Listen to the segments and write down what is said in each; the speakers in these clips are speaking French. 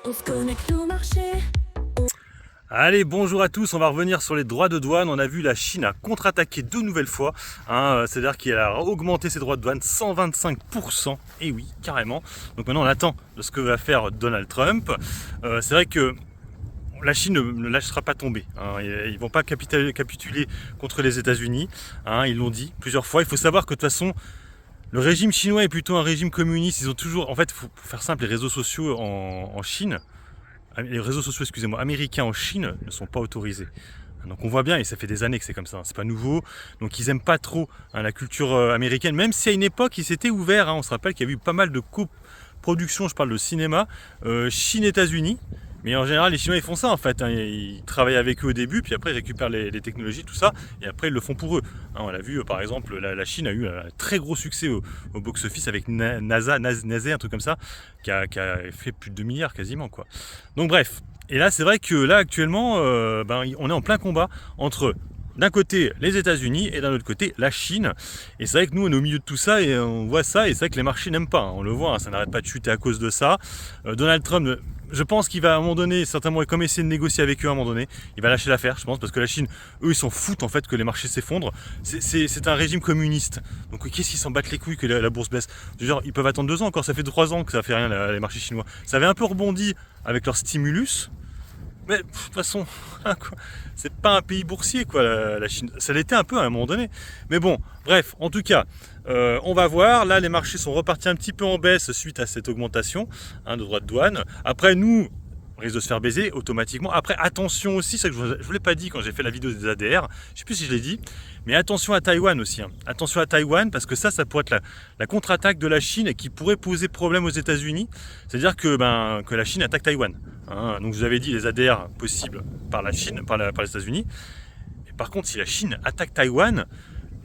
On se connecte au marché. Allez, bonjour à tous, on va revenir sur les droits de douane. On a vu la Chine a contre-attaqué deux nouvelles fois, c'est-à-dire qu'elle a augmenté ses droits de douane 125%, et oui, carrément. Donc maintenant on attend de ce que va faire Donald Trump. C'est vrai que la Chine ne lâchera pas tomber, ils vont pas capituler contre les États-Unis, ils l'ont dit plusieurs fois. Il faut savoir que de toute façon, le régime chinois est plutôt un régime communiste. Ils ont toujours, en fait, pour faire simple, les réseaux sociaux en Chine, les réseaux sociaux, excusez-moi, américains en Chine ne sont pas autorisés. Donc on voit bien, et ça fait des années que c'est comme ça, c'est pas nouveau. Donc ils aiment pas trop la culture américaine, même si à une époque ils s'étaient ouverts. On se rappelle qu'il y a eu pas mal de coproductions, je parle de cinéma, Chine-États-Unis. Mais en général, les Chinois ils font ça en fait. Ils travaillent avec eux au début, puis après ils récupèrent les technologies, tout ça, et après ils le font pour eux. On l'a vu par exemple, la Chine a eu un très gros succès au box-office avec NASA, un truc comme ça, qui a fait plus de 2 milliards quasiment quoi. Donc bref. Et là, c'est vrai que là, actuellement, on est en plein combat entre d'un côté les États-Unis et d'un autre côté la Chine. Et c'est vrai que nous, on est au milieu de tout ça et on voit ça. Et c'est vrai que les marchés n'aiment pas. On le voit, ça n'arrête pas de chuter à cause de ça. Donald Trump, je pense qu'il va à un moment donné, certainement, comme essayer de négocier avec eux à un moment donné, il va lâcher l'affaire, je pense, parce que la Chine, eux, ils s'en foutent en fait que les marchés s'effondrent. C'est un régime communiste. Donc qu'est-ce qu'ils s'en battent les couilles que la bourse baisse? Genre, ils peuvent attendre 2 ans encore. Ça fait 3 ans que ça fait rien les marchés chinois. Ça avait un peu rebondi avec leur stimulus. Mais de toute façon, c'est pas un pays boursier quoi, la Chine. Ça l'était un peu à un moment donné. Mais bon, bref, en tout cas, on va voir. Là, les marchés sont repartis un petit peu en baisse suite à cette augmentation de droits de douane. Après, nous, on risque de se faire baiser automatiquement. Après, attention aussi, c'est que je vous l'ai pas dit quand j'ai fait la vidéo des ADR. Je sais plus si je l'ai dit, mais attention à Taïwan aussi. Attention à Taïwan parce que ça pourrait être la contre-attaque de la Chine et qui pourrait poser problème aux États-Unis. C'est-à-dire que la Chine attaque Taïwan. Donc je vous avais dit les ADR possibles par la Chine, par les États-Unis. Et par contre, si la Chine attaque Taïwan,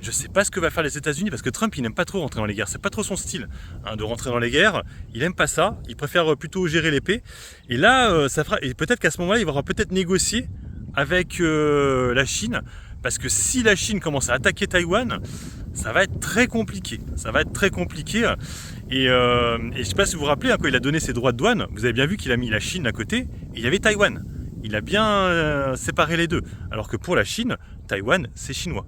je ne sais pas ce que va faire les États-Unis parce que Trump il n'aime pas trop rentrer dans les guerres, c'est pas trop son style de rentrer dans les guerres, il aime pas ça, il préfère plutôt gérer l'épée. Et là, et peut-être qu'à ce moment-là, il va peut-être négocier avec la Chine parce que si la Chine commence à attaquer Taïwan, ça va être très compliqué. Ça va être très compliqué. Et je ne sais pas si vous vous rappelez, quand il a donné ses droits de douane, vous avez bien vu qu'il a mis la Chine à côté et il y avait Taïwan. Il a bien séparé les deux. Alors que pour la Chine, Taïwan, c'est chinois.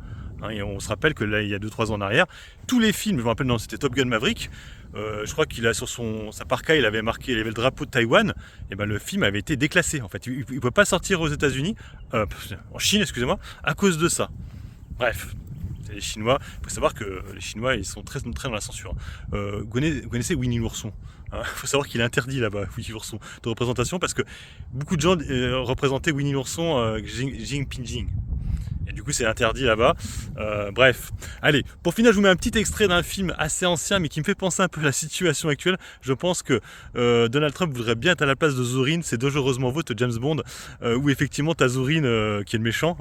Et on se rappelle que là, il y a 2-3 ans en arrière, tous les films, je me rappelle, non, c'était Top Gun Maverick, je crois qu'il a sur sa parka, il avait marqué, il avait le drapeau de Taïwan, et ben le film avait été déclassé en fait. Il ne peut pas sortir aux États-Unis, en Chine, excusez-moi, à cause de ça. Bref. C'est les Chinois. Il faut savoir que les Chinois, ils sont très, très dans la censure. Vous connaissez Winnie l'ourson? Il faut savoir qu'il est interdit là-bas, Winnie l'ourson, de représentation, parce que beaucoup de gens représentaient Winnie l'ourson Xi Jinping. Et du coup, c'est interdit là-bas. Bref. Allez, pour finir, je vous mets un petit extrait d'un film assez ancien, mais qui me fait penser un peu à la situation actuelle. Je pense que Donald Trump voudrait bien être à la place de Zorin. C'est Dangereusement Vôtre, James Bond, où effectivement, t'as Zorin, qui est le méchant,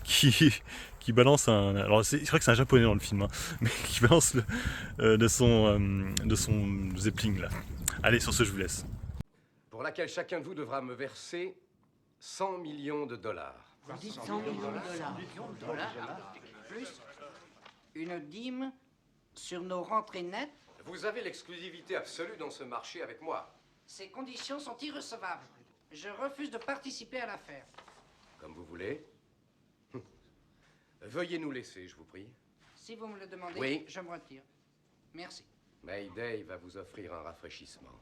qui balance un. Alors, c'est vrai que c'est un japonais dans le film, mais qui balance de son Zeppelin, là. Allez, sur ce, je vous laisse. Pour laquelle chacun de vous devra me verser 100 millions de dollars. Vous dites 100 millions de dollars. Plus une dîme sur nos rentrées nettes. Vous avez l'exclusivité absolue dans ce marché avec moi. Ces conditions sont irrecevables. Je refuse de participer à l'affaire. Comme vous voulez. Veuillez nous laisser, je vous prie. Si vous me le demandez, Oui. je me retire. Merci. Mayday va vous offrir un rafraîchissement.